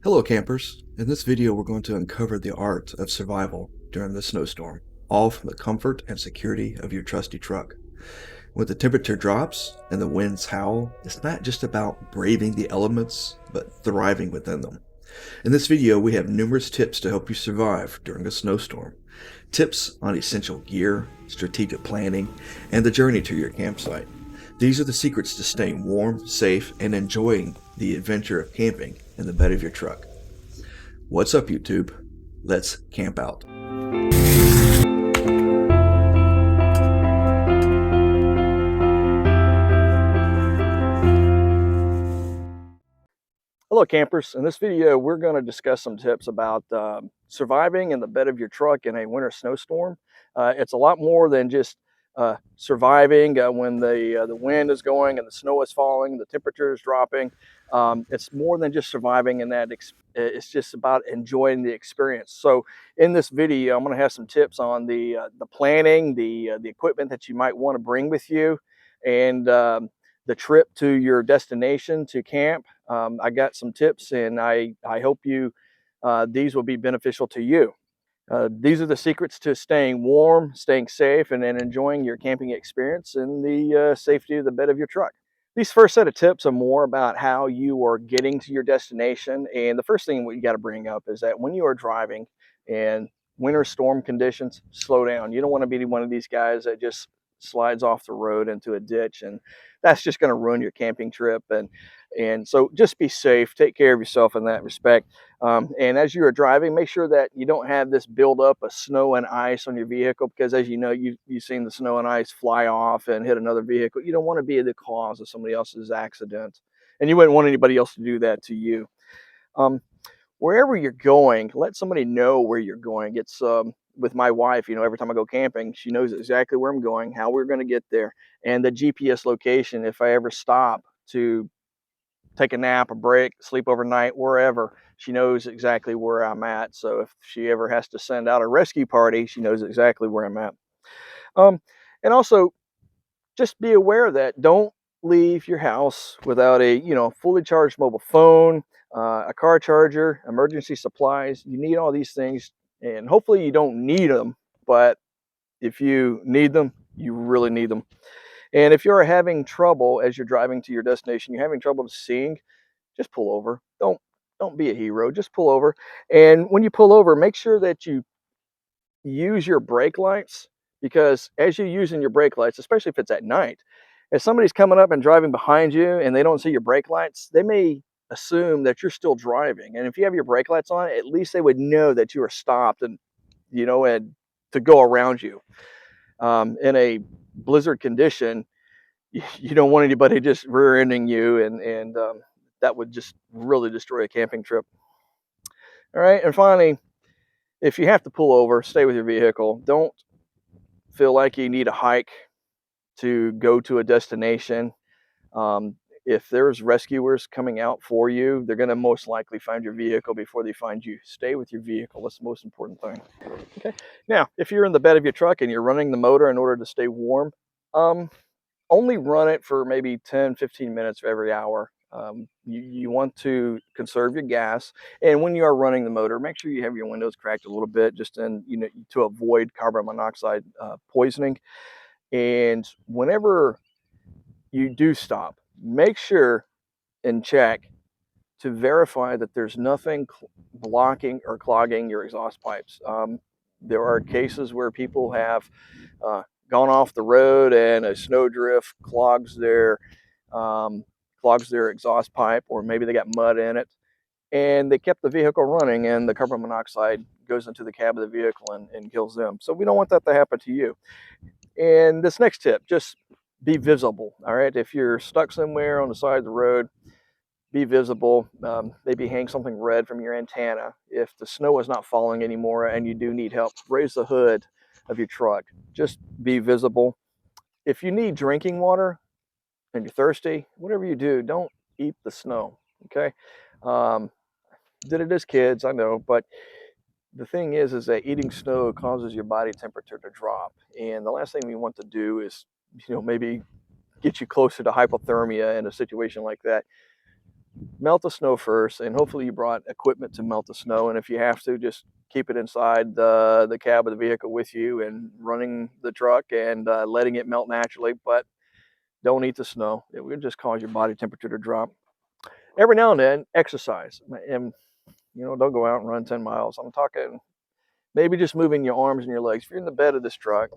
Hello campers! In this video we're going to uncover the art of survival during the snowstorm, all from the comfort and security of your trusty truck. When the temperature drops and the winds howl, it's not just about braving the elements, but thriving within them. In this video we have numerous tips to help you survive during a snowstorm. Tips on essential gear, strategic planning, and the journey to your campsite. These are the secrets to staying warm, safe, and enjoying the adventure of camping in the bed of your truck. What's up, YouTube? Let's camp out. Hello campers, in this video we're going to discuss some tips about surviving in the bed of your truck in a winter snowstorm. It's a lot more than just surviving when the wind is going and the snow is falling, the temperature is dropping. It's more than just surviving in that. It's just about enjoying the experience. So in this video I'm going to have some tips on the planning, the equipment that you might want to bring with you, and the trip to your destination to camp. I got some tips, and I hope these will be beneficial to you. These are the secrets to staying warm, staying safe, and then enjoying your camping experience in the safety of the bed of your truck. These first set of tips are more about how you are getting to your destination. And the first thing we got to bring up is that when you are driving in winter storm conditions, slow down. You don't want to be one of these guys that just slides off the road into a ditch, and that's just going to ruin your camping trip. And so just be safe, take care of yourself in that respect. And as you are driving, make sure that you don't have this buildup of snow and ice on your vehicle, because as you know, you've seen the snow and ice fly off and hit another vehicle. You don't want to be the cause of somebody else's accident, and you wouldn't want anybody else to do that to you. Um, Wherever you're going, let somebody know where you're going. It's with my wife, every time I go camping, she knows exactly where I'm going, how we're going to get there, and the GPS location if I ever stop to take a nap, a break, sleep overnight, wherever. She knows exactly where I'm at. So if she ever has to send out a rescue party, she knows exactly where I'm at. Um, and also, just be aware that don't leave your house without a fully charged mobile phone, a car charger, emergency supplies. You need all these things, and hopefully you don't need them. But if you need them, you really need them. And if you're having trouble as you're driving to your destination, you're having trouble seeing, just pull over. Don't be a hero. Just pull over. And when you pull over, make sure that you use your brake lights, because as you're using your brake lights, especially if it's at night, if somebody's coming up and driving behind you and they don't see your brake lights, they may assume that you're still driving. And if you have your brake lights on, at least they would know that you are stopped and to go around you. In a blizzard condition, you don't want anybody just rear-ending you, and that would just really destroy a camping trip. All right, and finally, if you have to pull over, stay with your vehicle. Don't feel like you need a hike to go to a destination. Um, if there's rescuers coming out for you, they're going to most likely find your vehicle before they find you. Stay with your vehicle. That's the most important thing. Okay. Now, if you're in the bed of your truck and you're running the motor in order to stay warm, um, only run it for maybe 10-15 minutes every hour. You want to conserve your gas, and when you are running the motor, make sure you have your windows cracked a little bit, just to avoid carbon monoxide poisoning. And whenever you do stop, make sure and check to verify that there's nothing blocking or clogging your exhaust pipes. There are cases where people have uh, gone off the road and a snowdrift um, clogs their exhaust pipe, or maybe they got mud in it, and they kept the vehicle running, and the carbon monoxide goes into the cab of the vehicle and kills them. So we don't want that to happen to you. And this next tip, just be visible. All right, if you're stuck somewhere on the side of the road, be visible. Maybe hang something red from your antenna. If the snow is not falling anymore and you do need help, raise the hood of your truck. Just be visible. If you need drinking water and you're thirsty, whatever you do, don't eat the snow. Okay. Um, did it as kids, I know, but the thing is that eating snow causes your body temperature to drop, and the last thing we want to do is maybe get you closer to hypothermia in a situation like that. melt the snow first, and hopefully you brought equipment to melt the snow. And if you have to, just keep it inside the cab of the vehicle with you and running the truck and letting it melt naturally. But don't eat the snow. It would just cause your body temperature to drop. Every now and then, exercise. And, don't go out and run 10 miles. I'm talking maybe just moving your arms and your legs. If you're in the bed of this truck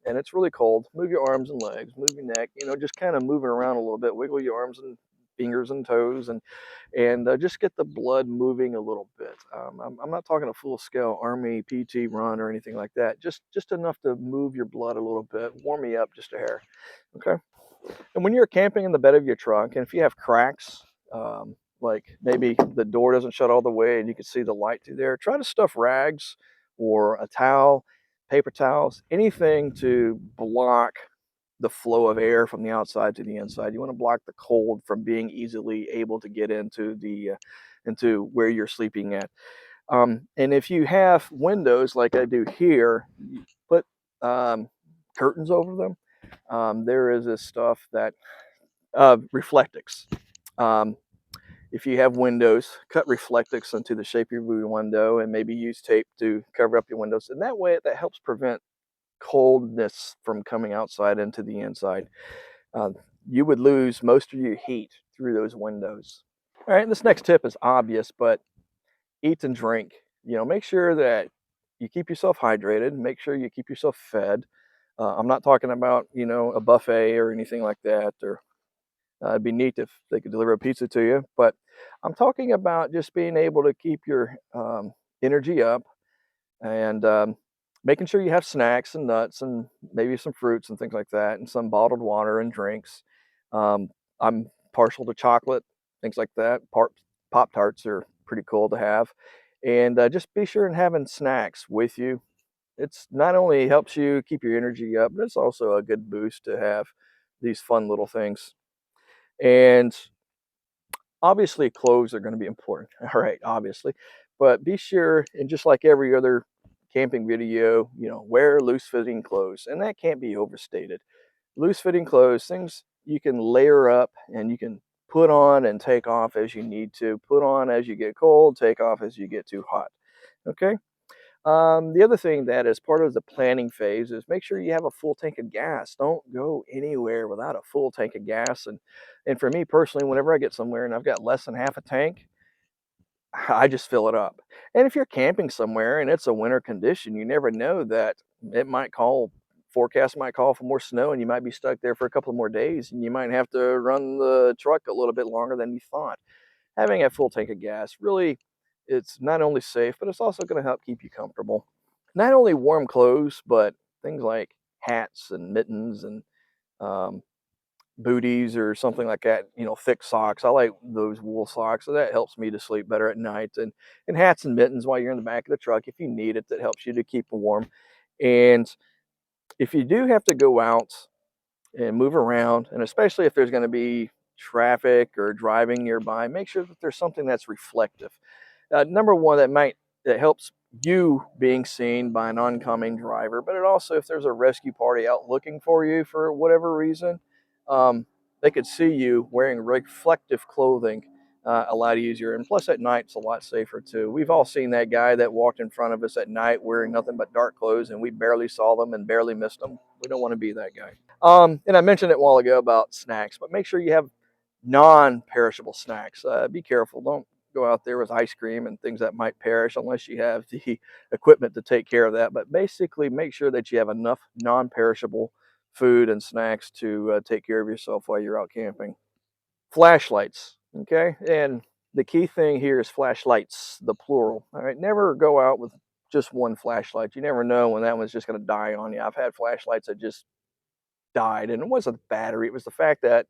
and it's really cold, move your arms and legs, move your neck, just kind of moving around a little bit, wiggle your arms and fingers and toes, and just get the blood moving a little bit. I'm not talking a full scale army PT run or anything like that. Just enough to move your blood a little bit, warm me up just a hair. Okay. And when you're camping in the bed of your truck, and if you have cracks, like maybe the door doesn't shut all the way and you can see the light through there, try to stuff rags or a towel, paper towels, anything to block the flow of air from the outside to the inside. You want to block the cold from being easily able to get into where you're sleeping at. And if you have windows like I do here, you put curtains over them. There is this stuff that reflectix. Um, if you have windows, cut reflectix into the shape of your window and maybe use tape to cover up your windows. And that way, that helps prevent coldness from coming outside into the inside. Uh, you would lose most of your heat through those windows. All right, this next tip is obvious, but eat and drink. Make sure that you keep yourself hydrated. Make sure you keep yourself fed. I'm not talking about, a buffet or anything like that, or it'd be neat if they could deliver a pizza to you. But I'm talking about just being able to keep your energy up and making sure you have snacks and nuts and maybe some fruits and things like that, and some bottled water and drinks. I'm partial to chocolate, things like that. Pop Tarts are pretty cool to have. And just be sure and having snacks with you. It's not only helps you keep your energy up, but it's also a good boost to have these fun little things. And obviously, clothes are going to be important. All right, obviously, but be sure, and just like every other camping video, wear loose fitting clothes, and that can't be overstated. Loose fitting clothes, things you can layer up and you can put on and take off as you need to. Put on as you get cold, take off as you get too hot. Okay. The other thing that is part of the planning phase is make sure you have a full tank of gas. Don't go anywhere without a full tank of gas. And for me personally, whenever I get somewhere and I've got less than half a tank, I just fill it up. And if you're camping somewhere and it's a winter condition, you never know that it might call forecast might call for more snow and you might be stuck there for a couple of more days and you might have to run the truck a little bit longer than you thought. Having a full tank of gas really, it's not only safe, but it's also going to help keep you comfortable. Not only warm clothes, but things like hats and mittens and um, booties or something like that. Thick socks. I like those wool socks, so that helps me to sleep better at night. And hats and mittens while you're in the back of the truck, if you need it, that helps you to keep warm. And if you do have to go out and move around, and especially if there's going to be traffic or driving nearby, make sure that there's something that's reflective. Number one, that helps you being seen by an oncoming driver, but it also, if there's a rescue party out looking for you for whatever reason, um, they could see you wearing reflective clothing a lot easier. And plus, at night, it's a lot safer too. We've all seen that guy that walked in front of us at night wearing nothing but dark clothes, and we barely saw them and barely missed them. We don't want to be that guy. And I mentioned it a while ago about snacks, but make sure you have non-perishable snacks. Be careful. Don't go out there with ice cream and things that might perish unless you have the equipment to take care of that. But basically, make sure that you have enough non-perishable food and snacks to take care of yourself while you're out camping. Flashlights, okay? And the key thing here is flashlights, the plural. All right, never go out with just one flashlight. You never know when that one's just going to die on you. I've had flashlights that just died, and it wasn't the battery. It was the fact that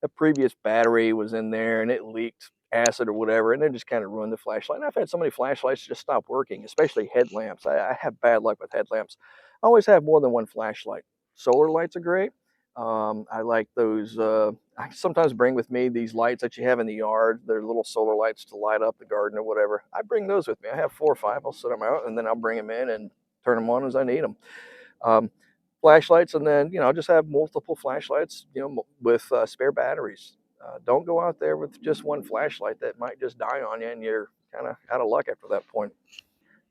a previous battery was in there and it leaked acid or whatever, and it just kind of ruined the flashlight. And I've had so many flashlights just stop working, especially headlamps. I have bad luck with headlamps. I always have more than one flashlight. Solar lights are great. I like those. I sometimes bring with me these lights that you have in the yard. They're little solar lights to light up the garden or whatever. I bring those with me. I have 4 or 5. I'll set them out and then I'll bring them in and turn them on as I need them. Um, Flashlights, and then I'll just have multiple flashlights, with spare batteries. Don't go out there with just one flashlight that might just die on you and you're kind of out of luck after that point.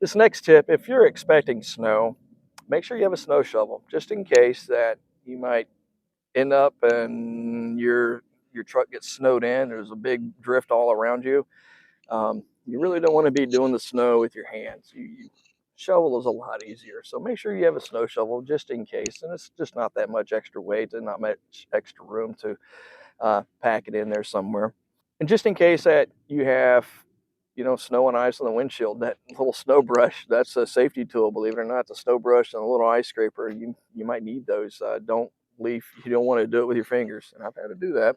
This next tip, if you're expecting snow, make sure you have a snow shovel just in case that you might end up and your truck gets snowed in. There's a big drift all around you. You really don't want to be doing the snow with your hands. Shovel is a lot easier. So make sure you have a snow shovel just in case. And it's just not that much extra weight and not much extra room to pack it in there somewhere. And just in case that you have, snow and ice on the windshield, that little snow brush, that's a safety tool, believe it or not. The snow brush and a little ice scraper, you might need those. You don't want to do it with your fingers. And I've had to do that.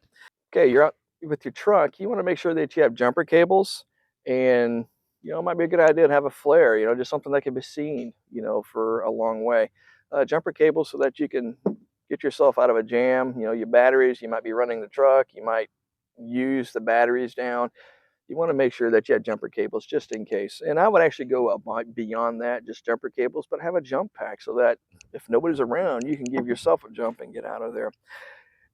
Okay, you're out with your truck. You want to make sure that you have jumper cables, and it might be a good idea to have a flare. Just something that can be seen. For a long way. Jumper cables so that you can get yourself out of a jam. Your batteries. You might be running the truck. You might use the batteries down. You want to make sure that you have jumper cables just in case. And I would actually go beyond that, just jumper cables, but have a jump pack so that if nobody's around, you can give yourself a jump and get out of there.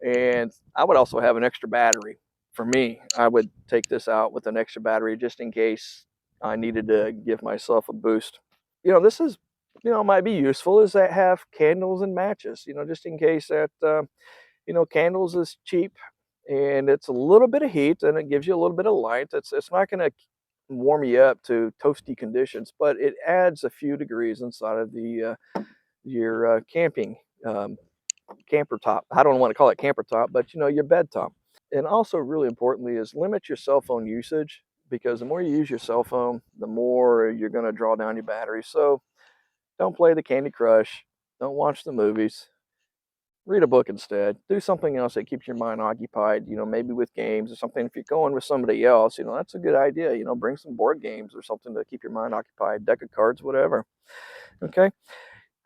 And I would also have an extra battery. For me, I would take this out with an extra battery just in case I needed to give myself a boost. This is, might be useful is that have candles and matches, just in case that, candles is cheap and it's a little bit of heat and it gives you a little bit of light. It's not going to warm you up to toasty conditions, but it adds a few degrees inside of your camping um, camper top. I don't want to call it camper top, but your bed top. And also, really importantly, is limit your cell phone usage because the more you use your cell phone, the more you're going to draw down your battery. So don't play the Candy Crush. Don't watch the movies. Read a book instead. Do something else that keeps your mind occupied, maybe with games or something. If you're going with somebody else, that's a good idea. Bring some board games or something to keep your mind occupied, deck of cards, whatever. Okay.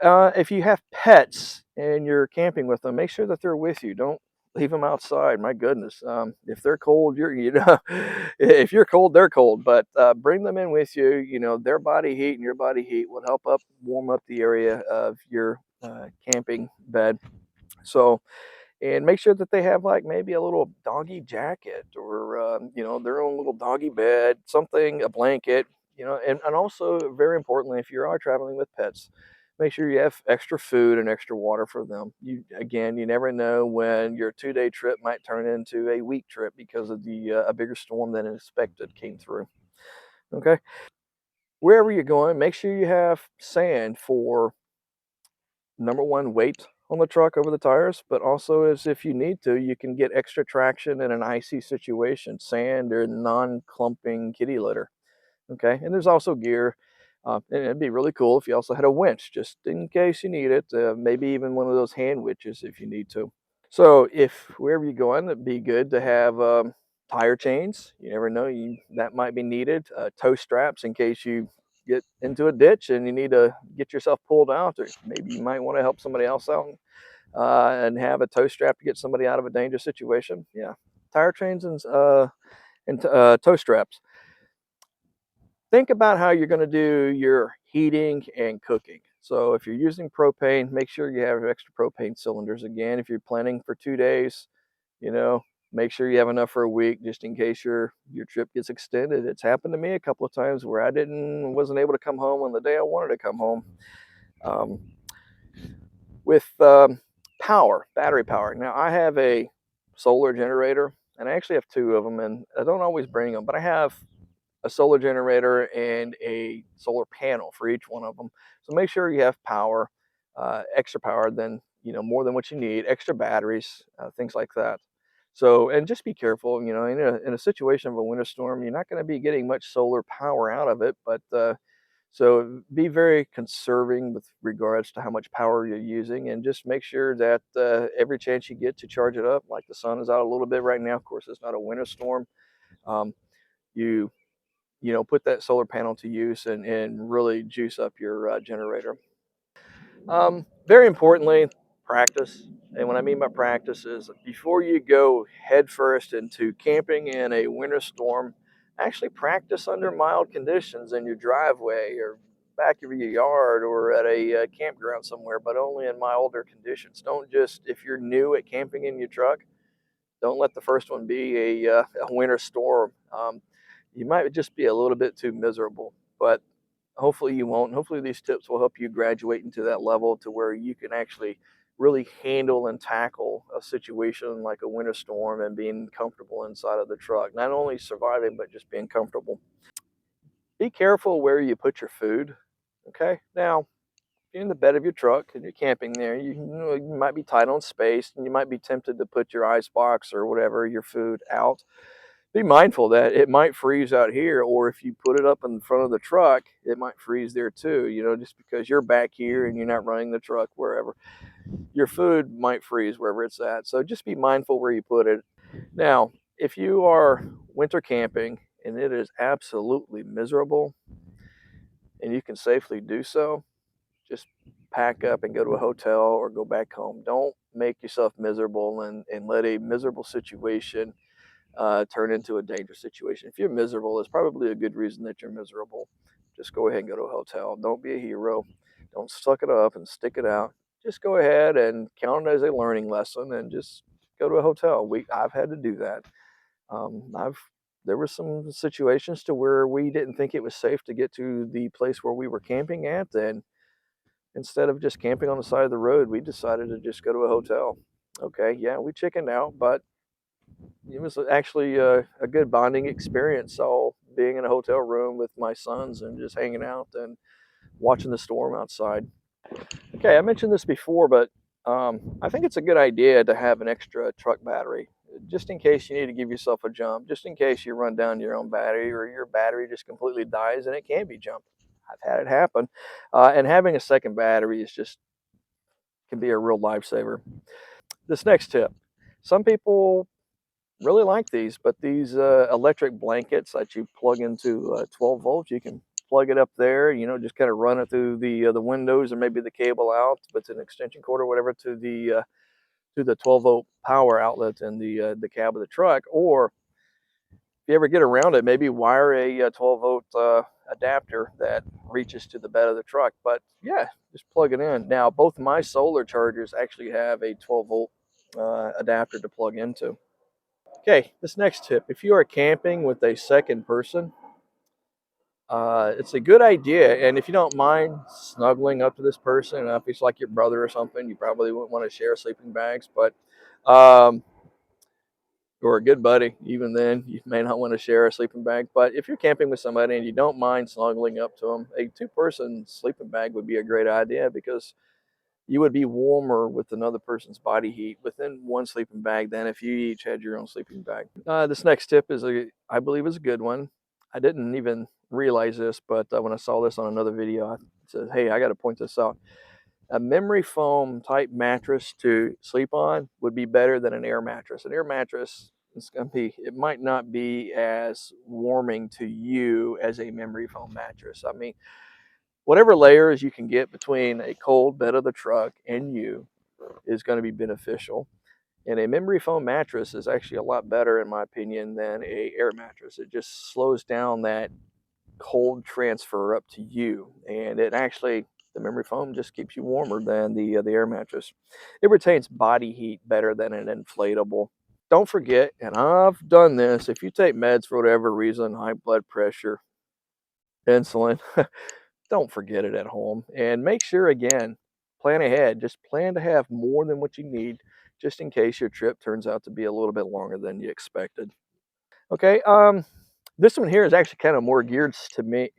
If you have pets and you're camping with them, make sure that they're with you. Don't leave them outside. My goodness, if they're cold, if you're cold, they're cold. But bring them in with you. Their body heat and your body heat will help warm up the area of your camping bed. So, and make sure that they have like maybe a little doggy jacket or their own little doggy bed, something, a blanket, and also very importantly, if you are traveling with pets, make sure you have extra food and extra water for them. You never know when your 2-day trip might turn into a week trip because of the a bigger storm than expected came through. Okay, wherever you're going, make sure you have sand for number one, weight on the truck over the tires, but also as if you need to, you can get extra traction in an icy situation, sand or non-clumping kitty litter. Okay, and there's also gear. And it'd be really cool if you also had a winch, just in case you need it. Maybe even one of those hand winches if you need to. So if wherever you're going, it'd be good to have tire chains. You never know, that might be needed. Tow straps in case you get into a ditch and you need to get yourself pulled out, or maybe you might want to help somebody else out and have a tow strap to get somebody out of a dangerous situation. Yeah, tire chains and tow straps. Think about how you're going to do your heating and cooking. So if you're using propane, make sure you have extra propane cylinders. Again, if you're planning for 2 days, you know, make sure you have enough for a week just in case your trip gets extended. It's happened to me a couple of times where I wasn't able to come home on the day I wanted to come home. Um, with battery power. Now I have a solar generator, and I actually have two of them, and I don't always bring them, but I have a solar generator and a solar panel for each one of them. So make sure you have power, extra power than more than what you need, extra batteries, things like that. So, and just be careful. In a situation of a winter storm, you're not going to be getting much solar power out of it, but so be very conserving with regards to how much power you're using, and just make sure that every chance you get to charge it up, like the sun is out a little bit right now. Of course, it's not a winter storm. Um, you put that solar panel to use and really juice up your generator. Very importantly, practice. And what I mean by practice is before you go headfirst into camping in a winter storm, actually practice under mild conditions in your driveway or back of your yard or at a campground somewhere, but only in milder conditions. Don't just, if you're new at camping in your truck, Don't let the first one be a winter storm. You might just be a little bit too miserable, but hopefully you won't. Hopefully these tips will help you graduate into that level to where you can actually really handle and tackle a situation like a winter storm and being comfortable inside of the truck. Not only surviving, but just being comfortable. Be careful where you put your food. Okay. Now, you're in the bed of your truck and you're camping there, you might be tight on space and you might be tempted to put your ice box or whatever, your food out. Be mindful that it might freeze out here, or if you put it up in front of the truck, it might freeze there too. Just because you're back here and you're not running the truck wherever, your food might freeze wherever it's at. So just be mindful where you put it. Now, if you are winter camping and it is absolutely miserable and you can safely do so, just pack up and go to a hotel or go back home. Don't make yourself miserable and let a miserable situation turn into a dangerous situation. If you're miserable, it's probably a good reason that you're miserable. Just go ahead and go to a hotel. Don't be a hero. Don't suck it up and stick it out. Just go ahead and count it as a learning lesson and just go to a hotel. I've had to do that. I've There were some situations to where we didn't think it was safe to get to the place where we were camping at, and instead of just camping on the side of the road, we decided to just go to a hotel. Okay, yeah, we chickened out, but it was actually a good bonding experience. So being in a hotel room with my sons and just hanging out and watching the storm outside. Okay, I mentioned this before, but I think it's a good idea to have an extra truck battery just in case you need to give yourself a jump, just in case you run down your own battery or your battery just completely dies and it can be jumped. I've had it happen. And having a second battery is just can be a real lifesaver. This next tip, some people really like these, but these electric blankets that you plug into 12 volts, you can plug it up there, just kind of run it through the windows and maybe the cable out, but it's an extension cord or whatever to the 12 volt power outlet in the cab of the truck. Or if you ever get around it, maybe wire a 12 volt adapter that reaches to the bed of the truck. But yeah, just plug it in. Now, both my solar chargers actually have a 12 volt adapter to plug into. Okay, this next tip, if you are camping with a second person, it's a good idea. And if you don't mind snuggling up to this person, if it's like your brother or something, you probably wouldn't want to share sleeping bags, but um, or a good buddy, even then, you may not want to share a sleeping bag. But if you're camping with somebody and you don't mind snuggling up to them, a two-person sleeping bag would be a great idea because you would be warmer with another person's body heat within one sleeping bag than if you each had your own sleeping bag. This next tip I believe, is a good one. I didn't even realize this, but when I saw this on another video, I said, "Hey, I got to point this out." A memory foam type mattress to sleep on would be better than an air mattress. An air mattress it might not be as warming to you as a memory foam mattress. I mean, whatever layers you can get between a cold bed of the truck and you is going to be beneficial. And a memory foam mattress is actually a lot better, in my opinion, than a air mattress. It just slows down that cold transfer up to you, and the memory foam just keeps you warmer than the air mattress. It retains body heat better than an inflatable. Don't forget, and I've done this, if you take meds for whatever reason, high blood pressure, insulin, don't forget it at home. And make sure, again, plan ahead. Just plan to have more than what you need just in case your trip turns out to be a little bit longer than you expected. Okay, this one here is actually kind of more geared to me.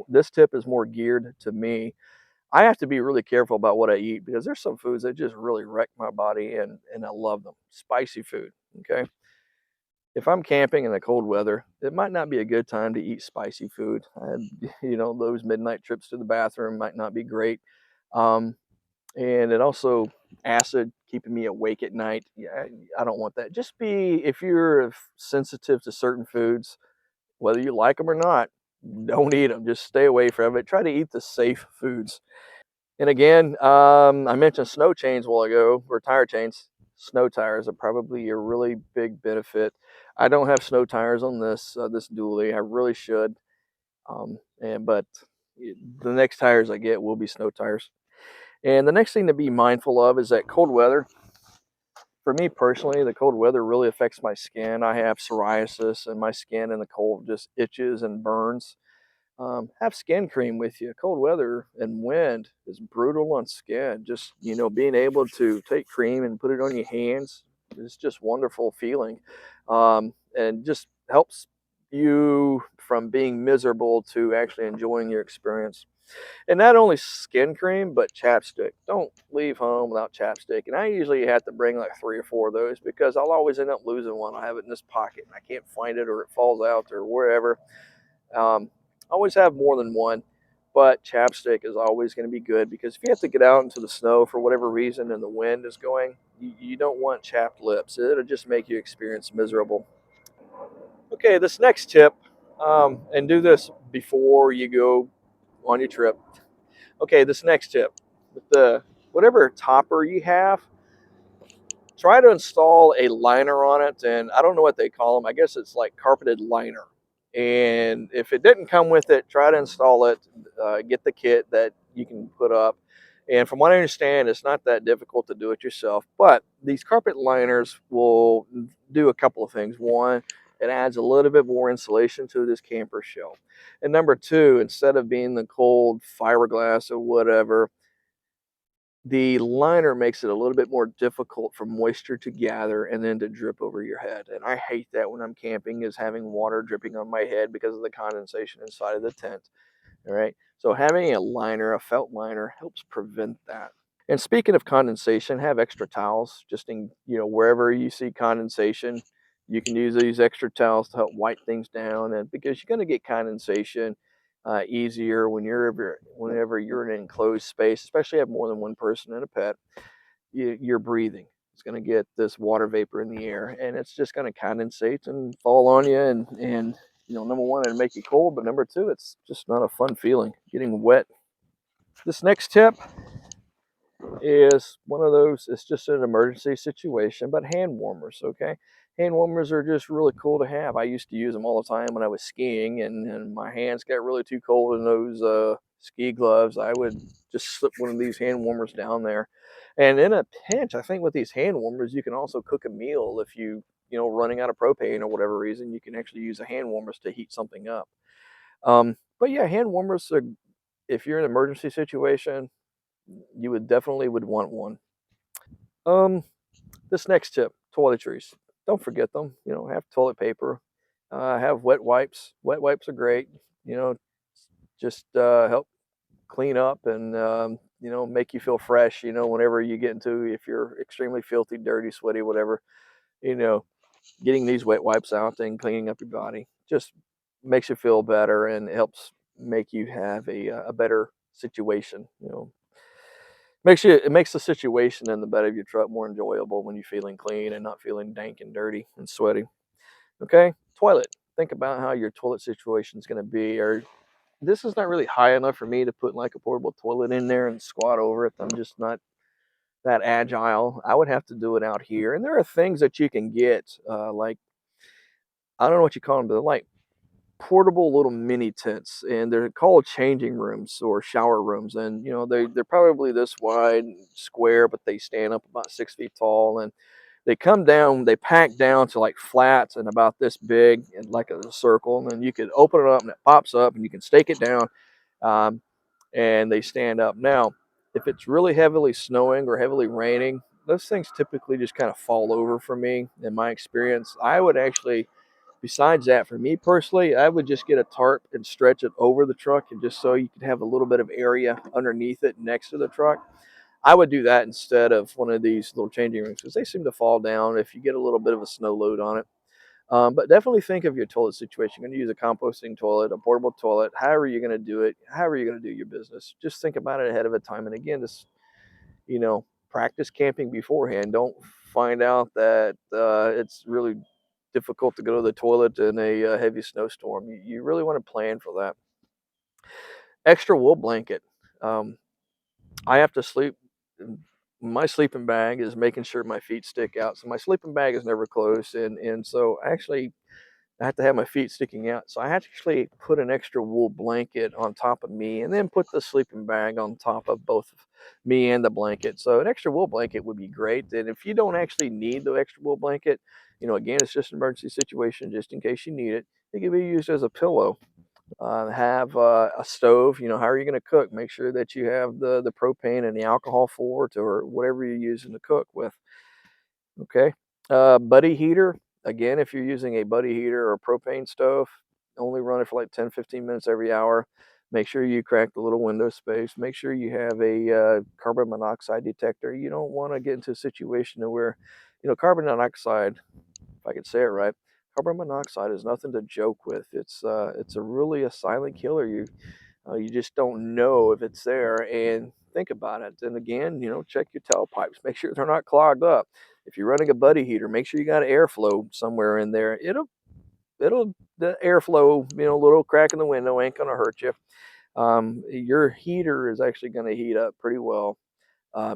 This tip is more geared to me. I have to be really careful about what I eat because there's some foods that just really wreck my body, and I love them. Spicy food, okay? If I'm camping in the cold weather, it might not be a good time to eat spicy food. Those midnight trips to the bathroom might not be great. Um, and it also acid keeping me awake at night. Yeah, I don't want that. If you're sensitive to certain foods, whether you like them or not, don't eat them. Just stay away from it. Try to eat the safe foods. And again, I mentioned snow chains a while ago, or tire chains. Snow tires are probably a really big benefit. I don't have snow tires on this dually. I really should. But the next tires I get will be snow tires. And the next thing to be mindful of is that cold weather. For me personally, the cold weather really affects my skin. I have psoriasis, and my skin in the cold just itches and burns. Have skin cream with you. Cold weather and wind is brutal on skin. Just, being able to take cream and put it on your hands is just wonderful feeling. And just helps you from being miserable to actually enjoying your experience. And not only skin cream, but chapstick. Don't leave home without chapstick. And I usually have to bring like 3 or 4 of those because I'll always end up losing one. I have it in this pocket and I can't find it, or it falls out, or wherever. Always have more than one, but chapstick is always going to be good, because if you have to get out into the snow for whatever reason and the wind is going, you don't want chapped lips. It'll just make you experience miserable. Okay, this next tip, and do this before you go on your trip. Okay, this next tip, with the whatever topper you have, try to install a liner on it. And I don't know what they call them. I guess it's like carpeted liner. And if it didn't come with it, try to install it. Get the kit that you can put up. And from what I understand, it's not that difficult to do it yourself. But these carpet liners will do a couple of things. One, it adds a little bit more insulation to this camper shell. And number two, instead of being the cold fiberglass or whatever, the liner makes it a little bit more difficult for moisture to gather and then to drip over your head. And I hate that when I'm camping, is having water dripping on my head because of the condensation inside of the tent. All right. So having a liner, a felt liner, helps prevent that. And speaking of condensation, have extra towels just in, wherever you see condensation, you can use these extra towels to help wipe things down. And because you're going to get condensation easier whenever you're in an enclosed space, especially have more than one person and a pet, you're breathing. It's going to get this water vapor in the air, and it's just going to condensate and fall on you. And number one, it'll make you cold, but number two, it's just not a fun feeling getting wet. This next tip is one of those, it's just an emergency situation, but hand warmers. Okay, hand warmers are just really cool to have. I used to use them all the time when I was skiing, and my hands got really too cold in those ski gloves. I would just slip one of these hand warmers down there, and in a pinch, I think with these hand warmers you can also cook a meal. If running out of propane or whatever reason, you can actually use a hand warmers to heat something up. But yeah, hand warmers are, if you're in an emergency situation, you would definitely would want one. Um, this next tip, toiletries. Don't forget them. Have toilet paper. Have wet wipes. Wet wipes are great. You know, just help clean up and make you feel fresh. Whenever you get into, if you're extremely filthy, dirty, sweaty, whatever, you know, getting these wet wipes out and cleaning up your body just makes you feel better and helps make you have a better situation. It makes the situation in the bed of your truck more enjoyable when you're feeling clean and not feeling dank and dirty and sweaty. Okay, toilet. Think about how your toilet situation is going to be. Or this is not really high enough for me to put like a portable toilet in there and squat over it. I'm just not that agile. I would have to do it out here. And there are things that you can get, like, I don't know what you call them, but they're like portable little mini tents, and they're called changing rooms or shower rooms. And they're probably this wide, square, but they stand up about 6 feet tall, and they pack down to like flats and about this big and like a circle. And then you could open it up and it pops up and you can stake it down, um, and they stand up. Now, if it's really heavily snowing or heavily raining, those things typically just kind of fall over for me. In my experience, I would actually, besides that, for me personally, I would just get a tarp and stretch it over the truck, and just so you could have a little bit of area underneath it next to the truck. I would do that instead of one of these little changing rooms, because they seem to fall down if you get a little bit of a snow load on it. But definitely think of your toilet situation. You're going to use a composting toilet, a portable toilet, however you're going to do it, however you're going to do your business. Just think about it ahead of a time. And again, just, practice camping beforehand. Don't find out that it's really difficult to go to the toilet in a heavy snowstorm. You really want to plan for that. Extra wool blanket. Um, I have to sleep. My sleeping bag is making sure my feet stick out, so my sleeping bag is never closed, and so actually I have to have my feet sticking out. So I had to actually put an extra wool blanket on top of me and then put the sleeping bag on top of both me and the blanket. So an extra wool blanket would be great. And if you don't actually need the extra wool blanket, again, it's just an emergency situation, just in case you need it. It can be used as a pillow. Have a stove. How are you going to cook? Make sure that you have the propane and the alcohol for it, or whatever you're using to cook with. Okay. Buddy heater. Again, if you're using a buddy heater or propane stove, only run it for like 10, 15 minutes every hour. Make sure you crack the little window space. Make sure you have a carbon monoxide detector. You don't want to get into a situation where, carbon monoxide, if I could say it right, carbon monoxide is nothing to joke with. It's a really a silent killer. You just don't know if it's there. And think about it. And again, check your tailpipes. Make sure they're not clogged up. If you're running a buddy heater, make sure you got airflow somewhere in there. It'll the airflow, a little crack in the window ain't gonna hurt you. Your heater is actually gonna heat up pretty well,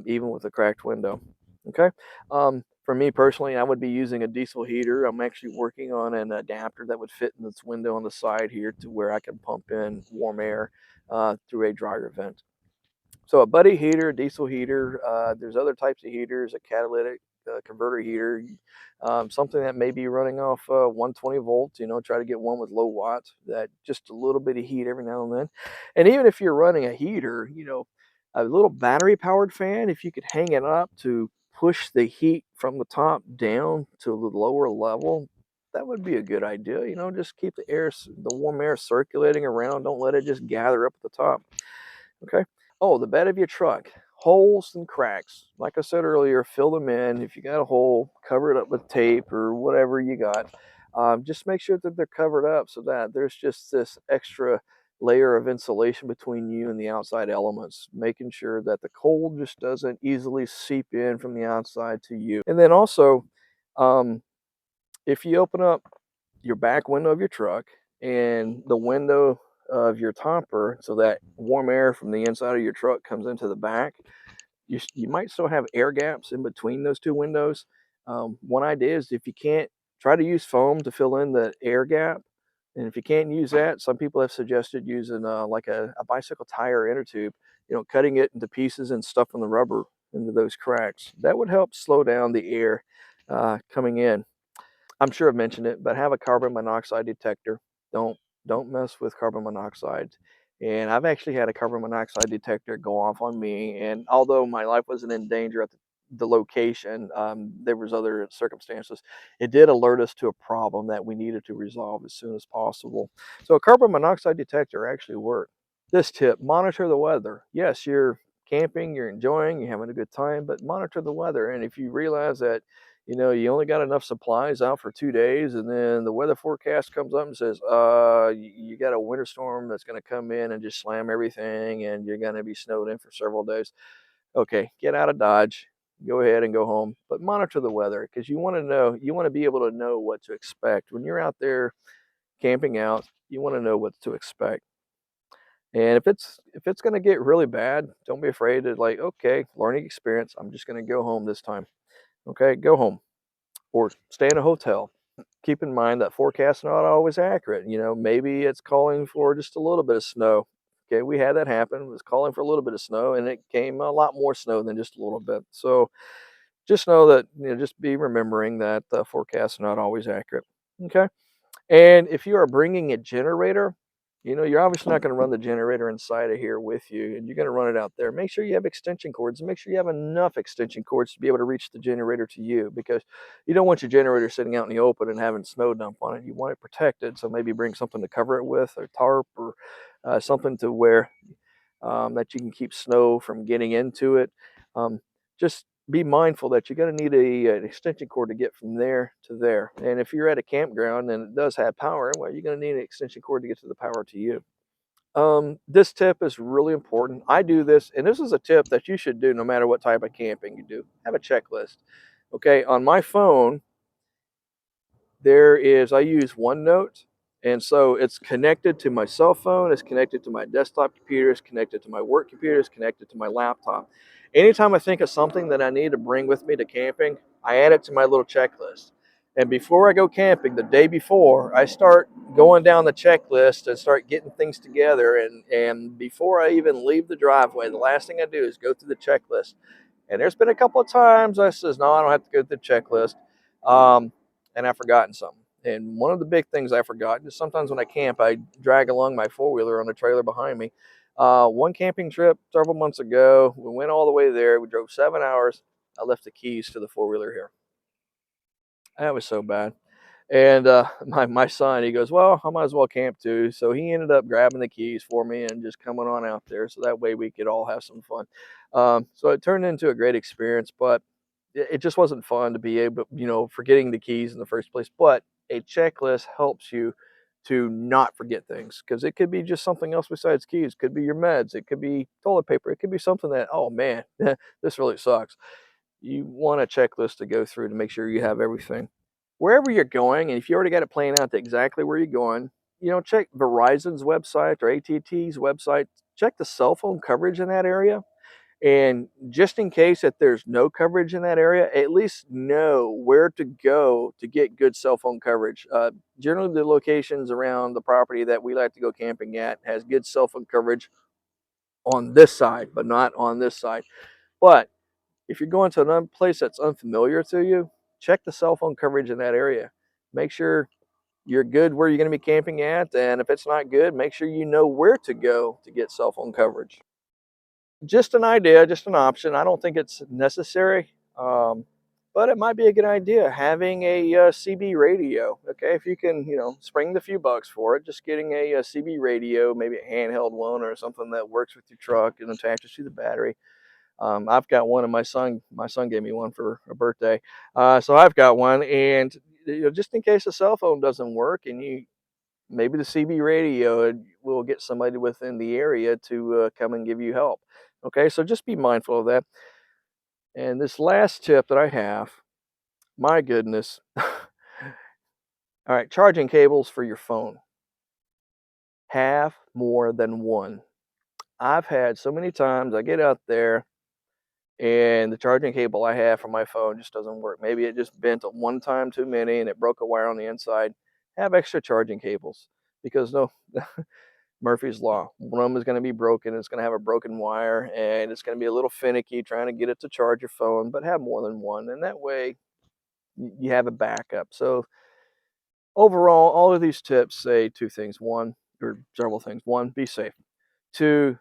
even with a cracked window. Okay. For me personally, I would be using a diesel heater. I'm actually working on an adapter that would fit in this window on the side here to where I can pump in warm air through a dryer vent. So a buddy heater, diesel heater, there's other types of heaters, a catalytic converter heater, something that may be running off 120 volts, try to get one with low watts, that just a little bit of heat every now and then. And even if you're running a heater, a little battery powered fan, if you could hang it up to push the heat from the top down to the lower level, that would be a good idea. Just keep the warm air circulating around. Don't let it just gather up at the top. Okay. Oh, the bed of your truck, holes and cracks. Like I said earlier, fill them in. If you got a hole, cover it up with tape or whatever you got. Just make sure that they're covered up so that there's just this extra layer of insulation between you and the outside elements, making sure that the cold just doesn't easily seep in from the outside to you. And then also, um, if you open up your back window of your truck and the window of your topper so that warm air from the inside of your truck comes into the back, you might still have air gaps in between those two windows. One idea is, if you can't, try to use foam to fill in the air gap. And if you can't use that, some people have suggested using like a bicycle tire inner tube, cutting it into pieces and stuffing the rubber into those cracks. That would help slow down the air coming in. I'm sure I've mentioned it, but have a carbon monoxide detector. Don't don't mess with carbon monoxide. And I've actually had a carbon monoxide detector go off on me, and although my life wasn't in danger at the location, there was other circumstances. It did alert us to a problem that we needed to resolve as soon as possible. So a carbon monoxide detector actually worked. This tip: monitor the weather. Yes, you're camping, you're enjoying, you're having a good time, but monitor the weather. And if you realize that you only got enough supplies out for 2 days, and then the weather forecast comes up and says, you got a winter storm that's going to come in and just slam everything, and you're going to be snowed in for several days. Okay, get out of Dodge, go ahead and go home, but monitor the weather, because you want to be able to know what to expect when you're out there camping out. You want to know what to expect. And if it's going to get really bad, don't be afraid to, like, okay, learning experience. I'm just going to go home this time. Okay, go home or stay in a hotel. Keep in mind that forecast's not always accurate. Maybe it's calling for just a little bit of snow. Okay, we had that happen. It was calling for a little bit of snow, and it came a lot more snow than just a little bit. So just know that, just be remembering that the forecast's not always accurate. Okay. And if you are bringing a generator, you're obviously not going to run the generator inside of here with you, and you're going to run it out there. Make sure you have extension cords, and make sure you have enough extension cords to be able to reach the generator to you, because you don't want your generator sitting out in the open and having snow dump on it. You want it protected, so maybe bring something to cover it with, or tarp, or something to where that you can keep snow from getting into it. Just be mindful that you're going to need an extension cord to get from there to there. And if you're at a campground and it does have power, well, you're going to need an extension cord to get to the power to you. This tip is really important. I do this, and this is a tip that you should do no matter what type of camping you do. Have a checklist. Okay, on my phone, I use OneNote, and so it's connected to my cell phone, it's connected to my desktop computer, it's connected to my work computer, it's connected to my laptop. Anytime I think of something that I need to bring with me to camping, I add it to my little checklist. And before I go camping, the day before, I start going down the checklist and start getting things together. And before I even leave the driveway, the last thing I do is go through the checklist. And there's been a couple of times I says, no, I don't have to go through the checklist. And I've forgotten something. And one of the big things I forgot is sometimes when I camp, I drag along my four-wheeler on the trailer behind me. One camping trip several months ago, we went all the way there. We drove 7 hours. I left the keys to the four-wheeler here. That was so bad. And my son, he goes, well, I might as well camp too. So he ended up grabbing the keys for me and just coming on out there. So that way we could all have some fun. So it turned into a great experience, but it just wasn't fun to be able, forgetting the keys in the first place. But a checklist helps you to not forget things, because it could be just something else besides keys. It could be your meds. It could be toilet paper. It could be something that, oh man, this really sucks. You want a checklist to go through to make sure you have everything. Wherever you're going, and if you already got it planned out to exactly where you're going, check Verizon's website or AT&T's website. Check the cell phone coverage in that area. And just in case that there's no coverage in that area, at least know where to go to get good cell phone coverage. Generally, the locations around the property that we like to go camping at has good cell phone coverage on this side, but not on this side. But if you're going to another place that's unfamiliar to you, check the cell phone coverage in that area. Make sure you're good where you're going to be camping at. And if it's not good, make sure you know where to go to get cell phone coverage. Just an idea, just an option. I don't think it's necessary, but it might be a good idea having a CB radio. Okay, if you can, spring the few bucks for it, just getting a CB radio, maybe a handheld one or something that works with your truck and attaches to the battery. I've got one, and my son gave me one for a birthday, so I've got one. And just in case the cell phone doesn't work, and maybe the CB radio will get somebody within the area to come and give you help. Okay, so just be mindful of that. And this last tip that I have, my goodness, all right, charging cables for your phone. Have more than one. I've had so many times I get out there and the charging cable I have for my phone just doesn't work. Maybe it just bent at one time too many and it broke a wire on the inside. Have extra charging cables, because no, Murphy's Law. One of them is going to be broken. It's going to have a broken wire, and it's going to be a little finicky trying to get it to charge your phone, but have more than one. And that way you have a backup. So overall, all of these tips say two things. One, or several things. One, be safe. Two,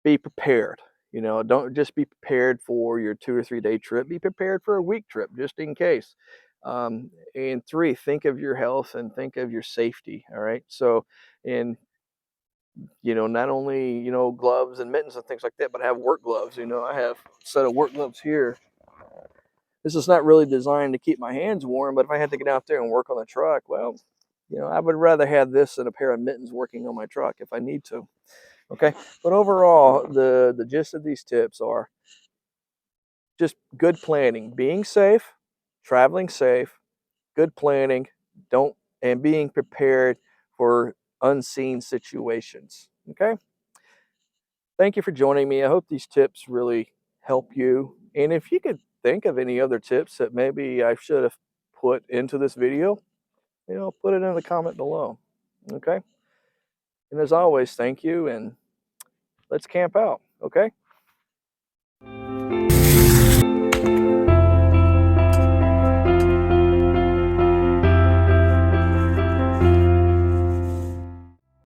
be prepared. Don't just be prepared for your 2 or 3 day trip. Be prepared for a week trip, just in case. And three, think of your health and think of your safety. All right. So, and not only gloves and mittens and things like that, but have work gloves. I have a set of work gloves here. This is not really designed to keep my hands warm, but if I had to get out there and work on the truck, well, I would rather have this than a pair of mittens working on my truck if I need to. Okay, but overall, the gist of these tips are just good planning, being safe, traveling safe, good planning, don't and being prepared for unseen situations. Okay, thank you for joining me. I hope these tips really help you. And if you could think of any other tips that maybe I should have put into this video, put it in the comment below. Okay, and as always, thank you, and let's camp out. Okay.